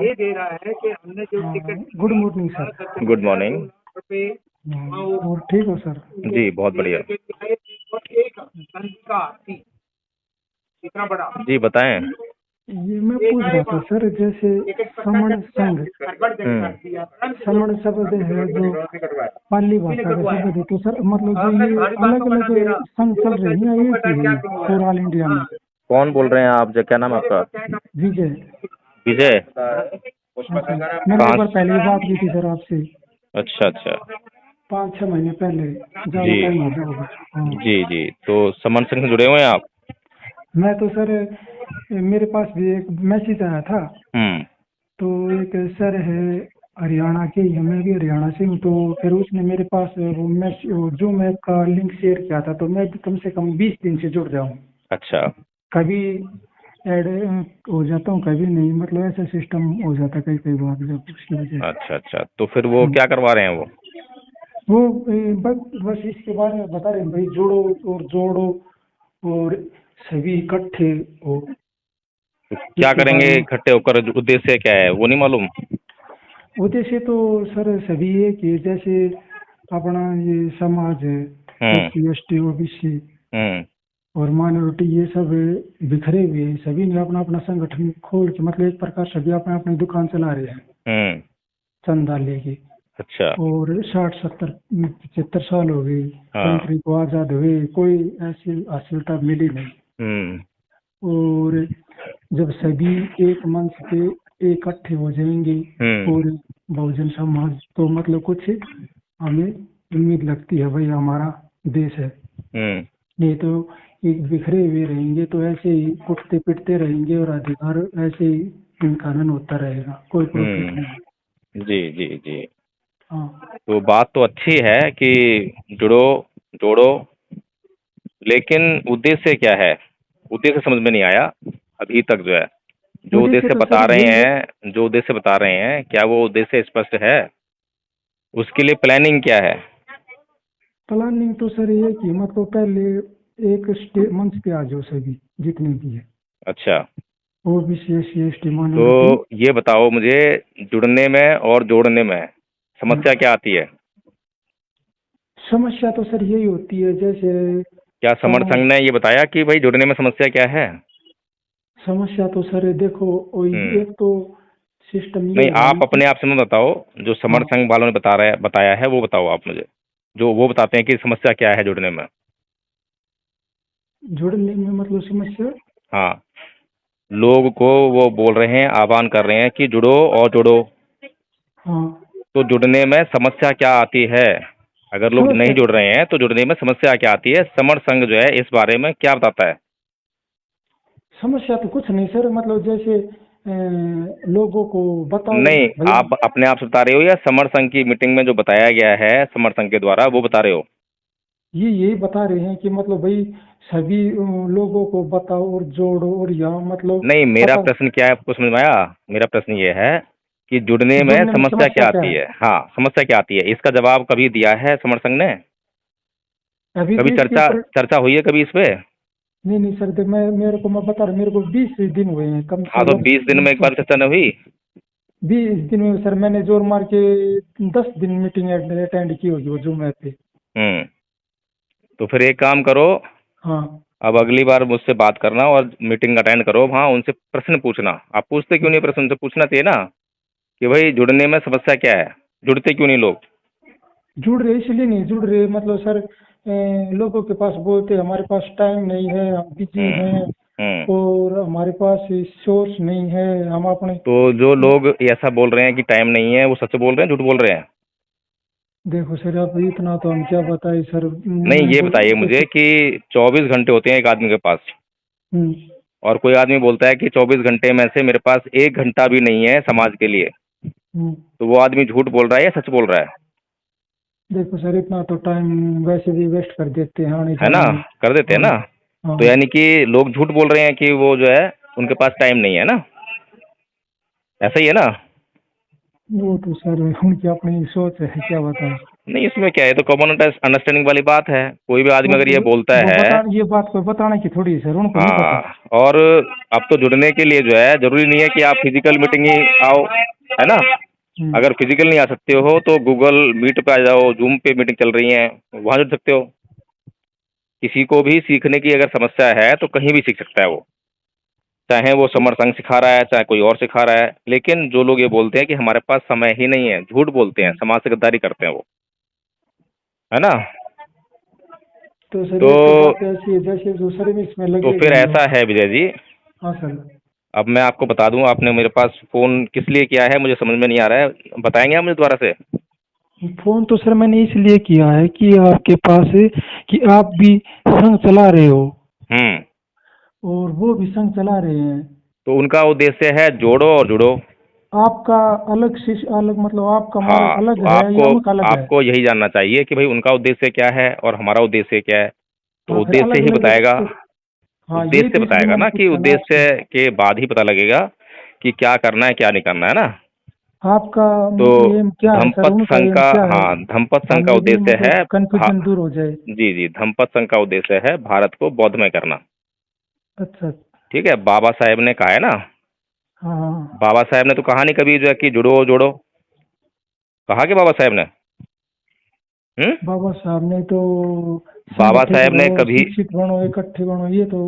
ये दे रहा है कि हमने जो ticket good morning sir. Good morning. और ठीक हो सर? जी बहुत बढ़िया। इतना बड़ा जी बताएं। ये मैं पूछ रहा था सर, जैसे समण संघ समण शब्द है जो पाली भाषा का शब्द है, तो सर मतलब जो ये अलग अलग संघ चल रहे हैं या एक ही है पूरा ऑल इंडिया में? कौन बोल रहे हैं आप? जो क्या नाम है आपका? विजय। विजय। हाँ सर, मैंने एक बार पहले भी बात की थी सर आपसे। अच्छा अच्छा। 5-6 महीने पहले, ज्यादा जी टाइम हो गया होगा। हाँ। जी जी, तो समन संघ से जुड़े हुए हैं आप? मैं तो सर, मेरे पास भी एक मैसेज आया था, तो एक सर है हरियाणा के ही, मैं भी हरियाणा से हूँ, तो फिर उसने मेरे पास वो जूम ऐप का लिंक शेयर किया था, तो मैं भी कम से कम 20 दिन से जुड़ जाऊँ। अच्छा। कभी ऐड हो जाता हूँ, कभी नहीं, मतलब ऐसा सिस्टम हो जाता है कई कई बार, जब उसकी वजह से। अच्छा अच्छा, तो फिर वो क्या करवा रहे हैं वो बस इसके बारे में बता रहे हैं, भाई जोड़ो और जोड़ो और सभी इकट्ठे हो। तो क्या करेंगे इकट्ठे होकर? उद्देश्य क्या है वो नहीं मालूम? उद्देश्य तो सर सभी है कि जैसे अपना ये समाज है, SC ST OBC और माइनॉरिटी, ये सब बिखरे हुए हैं, सभी ने अपना अपना संगठन खोल के, मतलब एक प्रकार सभी अपने अपनी दुकान चला रहे हैं चंदा लेके। अच्छा। और 60-70-75 साल हो गई कंट्री को आजाद हुए, कोई ऐसी हासिलता मिली नहीं। और जब सभी एक मंच पे इकट्ठे हो जाएंगे पूरे बहुजन समाज, तो मतलब कुछ हमें उम्मीद लगती है, भाई हमारा देश है। नहीं तो एक बिखरे हुए रहेंगे तो ऐसे ही उठते पिटते रहेंगे और अधिकार ऐसे ही कानून होता रहेगा, कोई प्रॉफिट नहीं। जी जी जी। हाँ, तो बात तो अच्छी है कि जुड़ो जोड़ो, लेकिन उद्देश्य क्या है? उद्देश्य समझ में नहीं आया अभी तक। जो है जो उद्देश्य उद्देश्य तो बता सर रहे यही है। हैं, जो उद्देश्य बता रहे हैं, क्या वो उद्देश्य स्पष्ट है? उसके लिए प्लानिंग क्या है? प्लानिंग तो सर ये कि मतलब पहले एक मंच पे आ जाओ सभी जितने भी है। अच्छा, OBC SC ST माइनॉरिटी। तो ये बताओ मुझे, जुड़ने में और जोड़ने में समस्या क्या आती है? समस्या तो सर यही होती है, जैसे क्या समर संघ ने ये बताया कि भाई जुड़ने में समस्या क्या है? समस्या तो सर देखो, एक तो सिस्टम ये नहीं, है आप अपने आप से मत बताओ, जो समर संघ वालों ने बताया है वो बताओ आप मुझे, जो वो बताते हैं कि समस्या क्या है जुड़ने में। जुड़ने में मतलब समस्या, हाँ, लोग को वो बोल रहे हैं, आह्वान कर रहे हैं कि जुड़ो और जोड़ो। हाँ, तो जुड़ने में समस्या क्या आती है? अगर लोग नहीं समस्या जुड़ रहे हैं तो जुड़ने में समस्या क्या आती है? समर संघ जो है इस बारे में क्या बताता है? समस्या तो कुछ नहीं सर, मतलब जैसे लोगों को बताओ नहीं, भाई। आप अपने आप से बता रहे हो या समर संघ की मीटिंग में जो बताया गया है समर संघ के द्वारा वो बता रहे हो? ये यही बता रहे हैं कि मतलब भाई सभी लोगों को बताओ और जोड़ो, और यहाँ मतलब नहीं, मेरा पता प्रश्न क्या है आपको समझ में आया? मेरा प्रश्न ये है कि जुड़ने में जुड़ने में समस्या क्या आती है? हाँ, समस्या क्या आती है, इसका जवाब कभी दिया है समर संघ ने? अभी कभी तो इसके चर्चा ऊपर। चर्चा हुई है कभी इस पे? नहीं सर, मैं बता रहा हूँ, मेरे को 20 दिन हुए हैं कम हाँ, से तो कम। 20 दिन में एक बार चर्चा न हुई? 20 दिन में सर मैंने जोर मार के 10 दिन मीटिंग अटेंड की होगी वो जूम ऐप पे। तो फिर एक काम करो, हाँ, अब अगली बार मुझसे बात करना और मीटिंग अटेंड करो, वहाँ उनसे प्रश्न पूछना। आप पूछते क्यों नहीं प्रश्न? उनसे पूछना चाहिए ना कि भाई जुड़ने में समस्या क्या है, जुड़ते क्यों नहीं लोग? जुड़ रहे इसलिए नहीं जुड़ रहे, मतलब सर लोगों के पास बोलते हमारे पास टाइम नहीं है, हम बिजी हैं, और हमारे पास सोर्स नहीं है, हम अपने। तो जो लोग ऐसा बोल रहे हैं कि टाइम नहीं है, वो सच बोल रहे हैं झूठ बोल रहे हैं? देखो सर, अब इतना तो हम क्या बताए सर, नहीं, ये उनको बताइए मुझे कुछ। कि 24 घंटे होते हैं एक आदमी के पास, हम्म, और कोई आदमी बोलता है कि 24 घंटे में से मेरे पास 1 घंटा भी नहीं है समाज के लिए, हम्म। तो वो आदमी झूठ बोल रहा है या सच बोल रहा है? देखो सर, इतना तो टाइम वैसे भी वेस्ट कर देते हैं आने है ना, जाने में। कर देते हैं हाँ, ना। हाँ। तो यानी कि लोग झूठ बोल रहे हैं कि वो जो है उनके पास टाइम नहीं है ना, ऐसा ही है ना? वो तो सर उनकी अपनी सोच है, क्या बताएं। नहीं, इसमें क्या है, तो कॉमन अंडरस्टैंडिंग वाली बात है। कोई भी आदमी अगर ये वो बोलता वो है। बता ये बात को बताने की थोड़ी है सर, उनको नहीं पता। हाँ, और अब तो जुड़ने के लिए जो है जरूरी नहीं है कि आप फिजिकल मीटिंग ही आओ, है ना। हम्म, अगर फिजिकल नहीं आ सकते हो तो गूगल मीट पे आ जाओ, जूम पे मीटिंग चल रही है, वहाँ जुड़ सकते हो। किसी को भी सीखने की अगर समस्या है तो कहीं भी सीख सकता है वो, चाहे वो समर संघ सिखा रहा है, चाहे कोई और सिखा रहा है। लेकिन जो लोग ये बोलते हैं कि हमारे पास समय ही नहीं है, झूठ बोलते हैं, समाज से गद्दारी करते हैं वो, है ना। तो सर तो एक तो बात ऐसी है, जैसे जो सर्विस में तो लगे फिर गए हो। ऐसा है विजय जी, हाँ सर। अब मैं आपको बता दूं, आपने मेरे पास फोन किस लिए किया है मुझे समझ में नहीं आ रहा है, बताएंगे आप मुझे दोबारा से। फोन तो सर मैंने इसलिए किया है कि आपके पास कि आप भी संघ चला रहे हो हम्म। और वो भी संघ चला रहे हैं। तो उनका उद्देश्य है जोड़ो और जुड़ो। आपका अलग अलग मतलब आपका मार्ग हाँ, अलग तो है या आपको उनका अलग है? आपको यही जानना चाहिए कि भाई उनका उद्देश्य क्या है और हमारा उद्देश्य क्या है। तो हाँ फिर उद्देश्य अलग ही अलग बताएगा, हाँ यही उद्देश्य तो इसलिए बताएगा मैंने ना, कि पूछा ना उद्देश्य आपसे। के बाद ही पता लगेगा कि क्या करना है क्या नहीं करना है ना। आपका तो एम क्या है सर, धम्मपद उनका संघ एम का, क्या है? हाँ, धम्मपद संघ का हमें भी उद्देश्य है मतलब कंफ्यूजन दूर हो जाए। जी जी, धम्मपद संघ का उद्देश्य है भारत को बौद्धमय करना। अच्छा। ठीक है, बाबा साहेब ने कहा है ना, हाँ हाँ। बाबा साहेब ने तो कहा नहीं कभी जो है कि जुड़ो जोड़ो, कहा कि बाबा साहेब ने। बाबा साहब ने तो बाबा संगठित साहेब ने बनो, कभी, शिक्षित बनो, इकट्ठे बनो, ये तो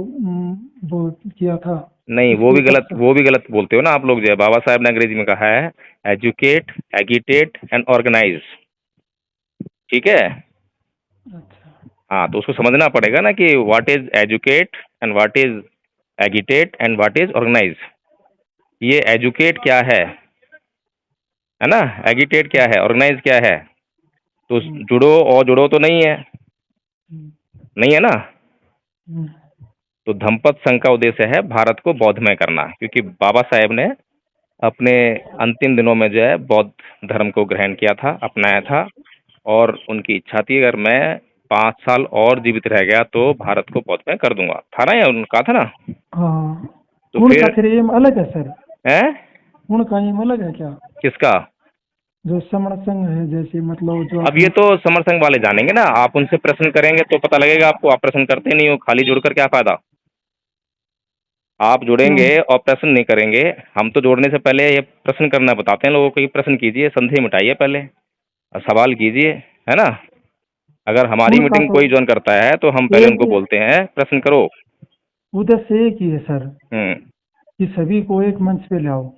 वो किया था नहीं, स्कूल तक। वो भी गलत बोलते हो ना आप लोग जो है। बाबा साहेब ने अंग्रेजी में कहा है एजुकेट, एगिटेट एंड ऑर्गेनाइज। ठीक है। अच्छा। हाँ, तो उसको समझना पड़ेगा ना कि what is educate and what is agitate and what is organise. ये एजुकेट क्या है ना, एगिटेट क्या है, ऑर्गेनाइज क्या है। तो हम्म, जुड़ो और जुड़ो तो नहीं है, हम्म, नहीं है ना। हम्म, तो धम्मपद संघ का उद्देश्य है भारत को बौद्धमय करना, क्योंकि बाबा साहेब ने अपने अंतिम दिनों में जो है बौद्ध धर्म को ग्रहण किया था, अपनाया था। और उनकी इच्छा थी अगर मैं 5 साल और जीवित रह गया तो भारत को बौद्धमय कर दूंगा, था ना, या उनका था ना। हाँ। तो उनका फिर फिर एम अलग है सर? है उनका एम अलग है क्या? किसका। जो समण संघ है, जैसे मतलब जो अब ये आपने। तो समर संघ वाले जानेंगे ना, आप उनसे प्रश्न करेंगे तो पता लगेगा आपको। आप प्रश्न करते नहीं हो, खाली जुड़कर क्या फायदा। आप क्यों? जुड़ेंगे और प्रश्न नहीं करेंगे। हम तो जोड़ने से पहले ये प्रश्न करना बताते हैं लोगों को, ये प्रश्न कीजिए, संदेह मिटाइए पहले, और सवाल कीजिए, है ना। अगर हमारी उनका मीटिंग तो कोई ज्वाइन करता है तो हम पहले एक उनको बोलते हैं प्रश्न करो। उद्देश्य एक ही है सर, हम्म। कि सभी को एक मंच पे लाओ।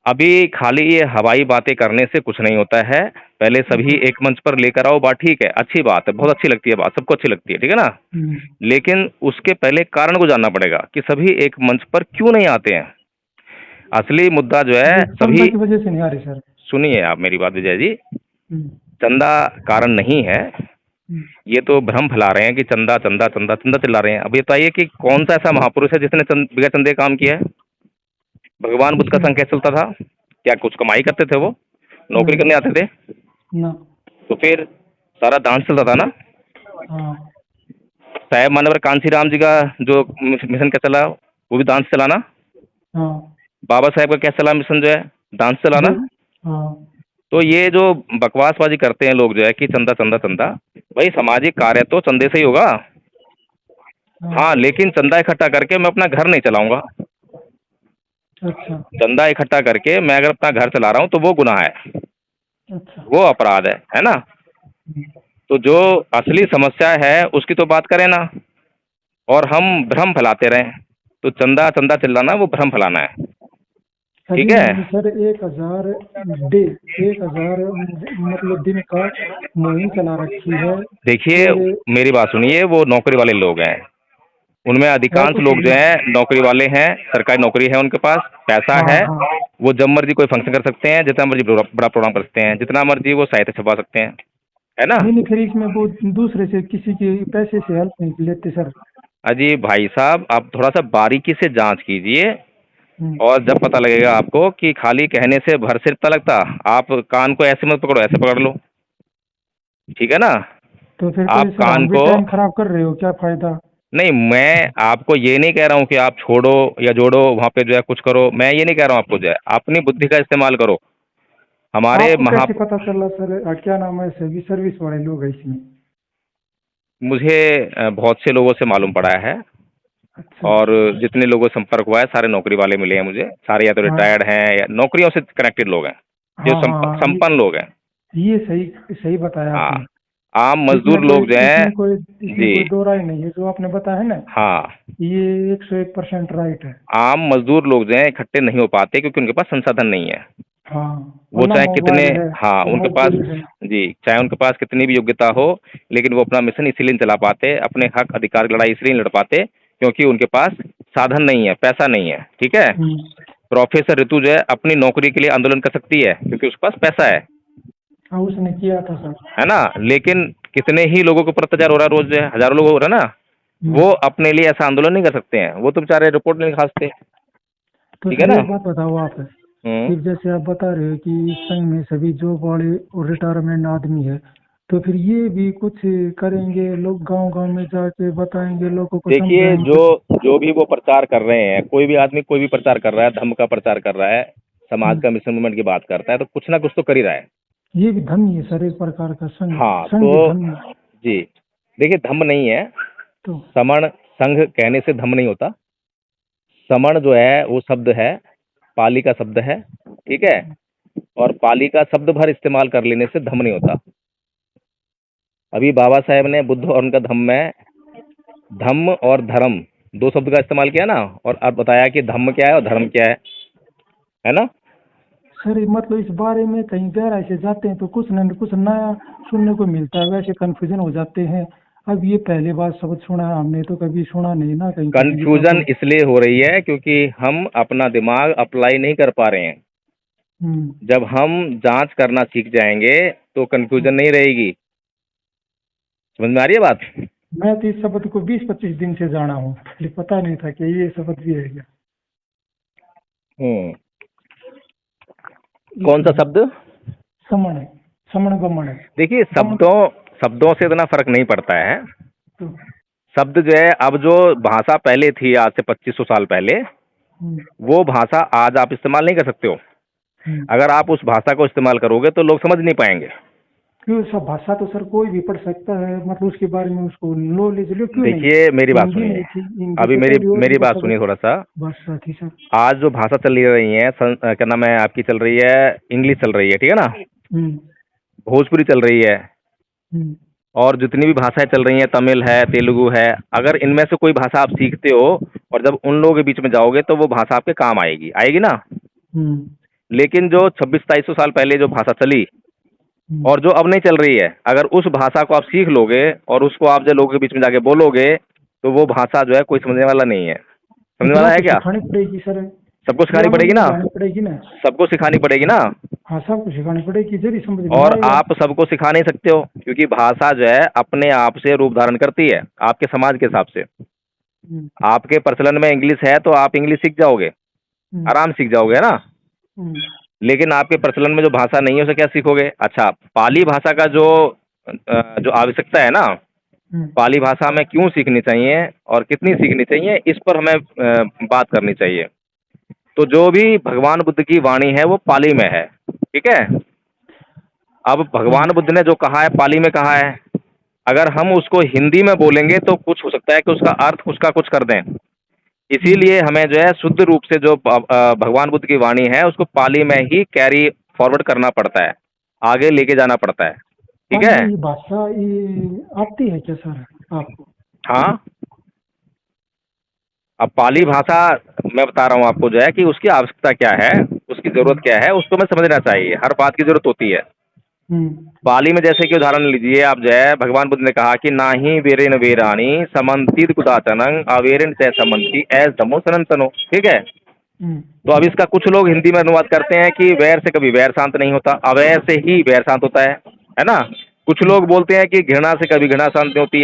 अभी खाली ये हवाई बातें करने से कुछ नहीं होता है। पहले सभी एक मंच पर लेकर आओ, बात ठीक है, अच्छी बात है, बहुत अच्छी लगती है बात, सबको अच्छी लगती है, ठीक है ना। हम्म, लेकिन उसके पहले कारण को जानना पड़ेगा कि सभी एक मंच पर क्यों नहीं आते हैं। असली मुद्दा जो है वो सभी, चंदा की वजह से नहीं आ रही सर। सुनिए आप मेरी बात विजय जी, हम्म, चंदा कारण नहीं है। हम्म, ये तो भ्रम फैला रहे हैं कि चंदा चंदा चंदा चंदा चिल्ला रहे हैं। अब ये बताइए कि कौन सा ऐसा महापुरुष है जिसने बिना चंदे काम किया है। भगवान बुद्ध का किसने? संघ कैसे चलता था, क्या कुछ कमाई करते थे वो, नौकरी नहीं करने आते थे। ना। तो फिर सारा दान चलता था ना। हाँ साहेब मानवर कांसी राम जी का जो मिशन क्या चला, वो भी दान से चला ना। हाँ। बाबा साहेब का क्या चला मिशन जो है, दान से चला ना। जब हाँ तो ये जो बकवासबाजी करते हैं लोग जो है कि चंदा चंदा चंदा, भाई सामाजिक कार्य तो चंदे से ही होगा। हाँ। हाँ, लेकिन चंदा इकट्ठा करके मैं अपना घर नहीं चलाऊंगा। अच्छा चंदा इकट्ठा करके मैं अगर अपना घर चला रहा हूँ तो वो गुनाह है, अच्छा। वो अपराध है ना। हम्म, तो जो असली समस्या है उसकी तो बात करें ना, और हम भ्रम फैलाते रहें। तो चंदा चंदा चिल्लाना वो भ्रम फैलाना है, ठीक अभी है। मैंने सर 1,000 डे 1,000 मतलब दिन का मुहिम चला रखी है। देखिए, और मेरी बात सुनिए, वो नौकरी वाले लोग हैं, उनमें है अधिकांश तो लोग सही जो है। हैं नौकरी वाले हैं, सरकारी नौकरी है, उनके पास पैसा हाँ है। हाँ। वो जब मर्जी कोई फंक्शन कर सकते हैं, जितना मर्जी बड़ा प्रोग्राम कर सकते हैं, जितना मर्जी वो साहित्य छपा सकते हैं, है ना। नहीं नहीं, फिर इसमें वो दूसरे से किसी के पैसे से हेल्प नहीं लेते सर। अजी भाई साहब, आप थोड़ा सा बारीकी से जांच कीजिए, हम्म, और जब पता लगेगा आपको कि खाली कहने से भर सिर पता लगता। आप कान को ऐसे मत पकड़ो, ऐसे पकड़ लो, ठीक है ना। तो फिर तो ये आप सर कान हम भी को, टाइम खराब कर रहे हो, क्या फायदा? नहीं, मैं आपको ये नहीं कह रहा हूँ कि आप छोड़ो या जोड़ो, वहाँ पे जो है कुछ करो, मैं ये नहीं कह रहा हूँ आपको जो है अपनी बुद्धि का इस्तेमाल करो। हमारे आपको महा कैसे पता चला सर? क्या नाम है, सभी सर्विस वाले लोग हैं इसमें? मुझे बहुत से लोगों से मालूम पड़ा है, अच्छा। और जितने लोगों से संपर्क हुआ है सारे नौकरी वाले मिले हैं मुझे। सारे या तो हाँ रिटायर्ड हैं या नौकरियों से कनेक्टेड लोग हैं, जो हाँ हाँ हाँ, संपन्न लोग हैं। ये सही सही बताया हाँ, आपने। आम इसमें मजदूर कोई लोग जो हैं। इसमें जी। कोई दो राय नहीं है, जो आपने बताया है ना, हाँ, ये 101% राइट है। आम मजदूर लोग जो हैं इकट्ठे नहीं हो पाते क्योंकि उनके पास संसाधन नहीं है। हाँ, वो वरना चाहे कितने, मोबाइल है, हाँ उनके पास, मजदूरी है। जी, चाहे उनके पास कितनी भी योग्यता हो, लेकिन वो अपना मिशन इसीलिए नहीं चला पाते, अपने हक अधिकार की लड़ाई इसलिए नहीं लड़ पाते क्योंकि उनके पास साधन नहीं है, पैसा नहीं है। ठीक है। हम्म। प्रोफेसर ऋतु जो है अपनी नौकरी के लिए आंदोलन कर सकती है क्योंकि उसके पास पैसा हाँ, उसने किया था सर। है ना। लेकिन कितने ही लोगों को पर अत्याचार हो रहा है, रोज जो है हजारों लोग हो रहा है ना। वो हम्म। अपने लिए ऐसा आंदोलन नहीं कर सकते हैं, वो तो बेचारे रिपोर्ट नहीं खासते। तो ठीक है सर ना। एक बात बताओ आप, हम्म। कि जैसे आप बता रहे हो कि इस संघ में सभी जॉब वाले और रिटायरमेंट आदमी है, तो फिर ये भी कुछ करेंगे, लोग गांव गांव में जाके बताएंगे, लोगों को देखिए, जो समझाएंगे। जो भी वो प्रचार कर रहे हैं, कोई भी आदमी कोई भी प्रचार कर रहा है, धर्म का प्रचार कर रहा है, समाज हम्म। का मिशन मूवमेंट की बात करता है, तो कुछ ना कुछ तो कर ही रहा है। ये भी धर्म ही है सर, एक प्रकार का संघ। हाँ संघ भी तो धर्म है। जी, देखिए धम्म नहीं है। तो समण संघ कहने से धम्म नहीं होता। समण जो है वो शब्द है, पाली का शब्द है। ठीक है। और पाली का शब्द भर इस्तेमाल कर लेने से धम्म नहीं होता। अभी बाबा साहेब ने बुद्ध और उनका धम्म में धम्म और धर्म दो शब्द का इस्तेमाल किया ना, और अब बताया कि धम्म क्या है और धर्म क्या है ना। सर मतलब इस बारे में कहीं गहराई से जाते हैं तो कुछ न कुछ नया सुनने को मिलता है, वैसे कंफ्यूजन हो जाते हैं। अब ये पहली बार शब्द सुना है, हमने तो कभी सुना नहीं ना कहीं किसी के कंफ्यूजन पास। इसलिए हो रही है क्योंकि हम अपना दिमाग अप्लाई नहीं कर पा रहे हैं। हम्म। जब हम जांच करना सीख जाएंगे तो कंफ्यूजन नहीं रहेगी। समझ में आ रही है बात। मैं तो इस शब्द को 20-25 दिन से जाना हूँ, पहले पता नहीं था कि ये शब्द भी है क्या। हम्म। कौन सा शब्द। समण है, समण गमन है। देखिए, समण। शब्दों से इतना फर्क नहीं पड़ता है। तो शब्द जो है, अब जो भाषा पहले थी आज से 2500 साल पहले, हम्म। वो भाषा आज आप इस्तेमाल नहीं कर सकते हो। हम्म। अगर आप उस भाषा को इस्तेमाल करोगे तो लोग समझ नहीं पाएंगे। क्यों, सब भाषा तो सर कोई भी पढ़ सकता है, मतलब उसके बारे में उसको नॉलेज लो, क्यों नहीं? देखिए, मेरी बात हिंदी सुनिए। नहीं थी, हिंदी अभी तो मेरी पहले और भी मेरी बात भाषा सुनिए थोड़ा सा। भाषा थी सर। आज जो भाषा चल रही है, क्या नाम है आपकी, चल रही है इंग्लिश चल रही है, ठीक है ना। हम्म। भोजपुरी चल रही है, हम्म। और जितनी भी भाषाएं चल रही हैं, तमिल है, तेलुगु है। अगर इनमें से कोई भाषा आप सीखते हो और जब उन लोगों के बीच में जाओगे तो वो भाषा आपके काम आएगी आएगी ना। हम्म। लेकिन जो 2600-2300 साल पहले जो भाषा चली हम्म। और जो अब नहीं चल रही है, अगर उस भाषा को आप सीख लोगे और उसको आप जो लोगों के बीच में जाके बोलोगे, तो वो भाषा जो है कोई समझने वाला नहीं है। समझने इतना वाला है तो क्या। सिखानी पड़ेगी सर, सबको ये सिखानी हमें पड़ेगी भी ना। सिखानी पड़ेगी ना। सबको सिखानी पड़ेगी ना। हाँ, सबको सिखानी पड़ेगी, जब ही समझ में और आएगा। आप सबको सिखा नहीं सकते हो क्योंकि भाषा जो है अपने आप से रूप धारण करती है आपके समाज के हिसाब से। हम्म। आपके प्रचलन में इंग्लिश है तो आप इंग्लिश सीख जाओगे, हम्म। आराम सीख जाओगे, है ना। हम्म। लेकिन आपके प्रचलन में जो भाषा नहीं है उसे क्या सीखोगे। अच्छा, पाली भाषा का जो आवश्यकता है ना, हम्म। पाली भाषा हमें क्यों सीखनी चाहिए और कितनी सीखनी चाहिए, इस पर हमें बात करनी चाहिए। तो जो भी भगवान बुद्ध की वाणी है वो पाली में है। ठीक है। अब हाँ। भगवान बुद्ध ने जो कहा है पाली में कहा है, अगर हम उसको हिंदी में बोलेंगे तो कुछ हो सकता है कि उसका अर्थ कुछ का कुछ कर दें। हम्म। इसीलिए हमें जो है शुद्ध रूप से जो भगवान बुद्ध की वाणी है उसको पाली में ही कैरी फॉरवर्ड करना पड़ता है, आगे लेके जाना पड़ता है। ठीक है। पाली भाषा ये आती है क्या सर आपको? हाँ, अब पाली भाषा मैं बता रहा हूँ आपको जो है कि उसकी आवश्यकता क्या है, उसकी हम्म। ज़रूरत क्या है, उसको हमें समझना चाहिए। हर बात की ज़रूरत होती है। हम्म। पाली में जैसे कि उदाहरण लीजिए आप, जो है भगवान बुद्ध ने कहा कि ना ही वेरेन वेरानी समन्ति कुदाचनंग अवेरन से समन्ति एस धमो सनंतनो। ठीक है। हम्म। तो अब इसका कुछ लोग हिंदी में अनुवाद करते हैं कि वैर से कभी वैर शांत नहीं होता, अवैर से ही वैर शांत होता है ना। कुछ हम्म। लोग बोलते हैं कि घृणा से कभी घृणा शांत नहीं होती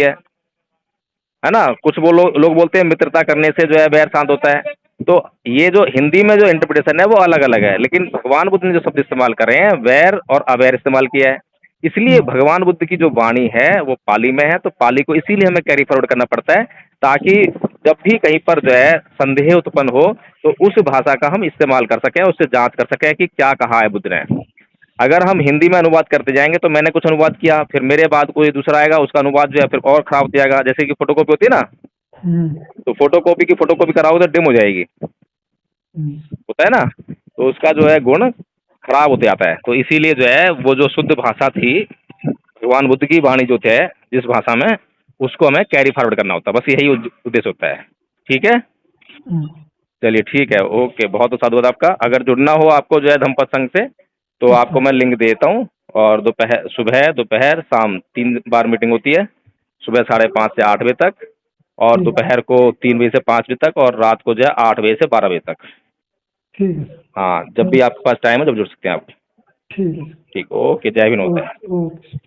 है ना। कुछ वो लोग बोलते हैं मित्रता करने से जो है वैर शांत होता है। तो ये जो हिंदी में जो इंटरप्रिटेशन है वो अलग अलग है, लेकिन भगवान बुद्ध ने जो शब्द इस्तेमाल करे हैं वैर और अवैर इस्तेमाल किया है। इसलिए हम्म। भगवान बुद्ध की जो वाणी है वो पाली में है, तो पाली को इसीलिए हमें कैरी फॉरवर्ड करना पड़ता है, ताकि जब भी कहीं पर जो है संदेह उत्पन्न हो तो उस भाषा का हम इस्तेमाल कर सकें, उससे जांच कर सकें कि क्या कहा है बुद्ध ने। अगर हम हिंदी में अनुवाद करते जाएंगे तो मैंने कुछ अनुवाद किया, फिर मेरे बाद कोई दूसरा आएगा, उसका अनुवाद जो है फिर और खराब हो जाएगा। जैसे कि फोटोकॉपी होती है ना, तो फोटोकॉपी की फोटोकॉपी कराओगे तो डिम हो जाएगी, होता है ना, तो उसका जो है गुण खराब होते जाता है। तो इसीलिए जो है वो जो शुद्ध भाषा थी, भगवान बुद्ध की वाणी जो है जिस भाषा में, उसको हमें कैरी फॉरवर्ड करना होता है, बस यही उद्देश्य होता है। ठीक है, चलिए ठीक है, ओके, बहुत बहुत साधुवाद आपका। अगर जुड़ना हो आपको जो है धम्मपद संघ से, तो आपको मैं लिंक देता हूँ। और सुबह दोपहर शाम 3 बार मीटिंग होती है, सुबह 5:30 से 8 बजे तक, और दोपहर को 3 बजे से 5 बजे तक, और रात को जो है 8 बजे से 12 बजे तक। ठीक है। हाँ, जब भी आपके पास टाइम है जब जुड़ सकते हैं आप। ठीक है। ठीक, ओके, जय हिंद होता है। ओके।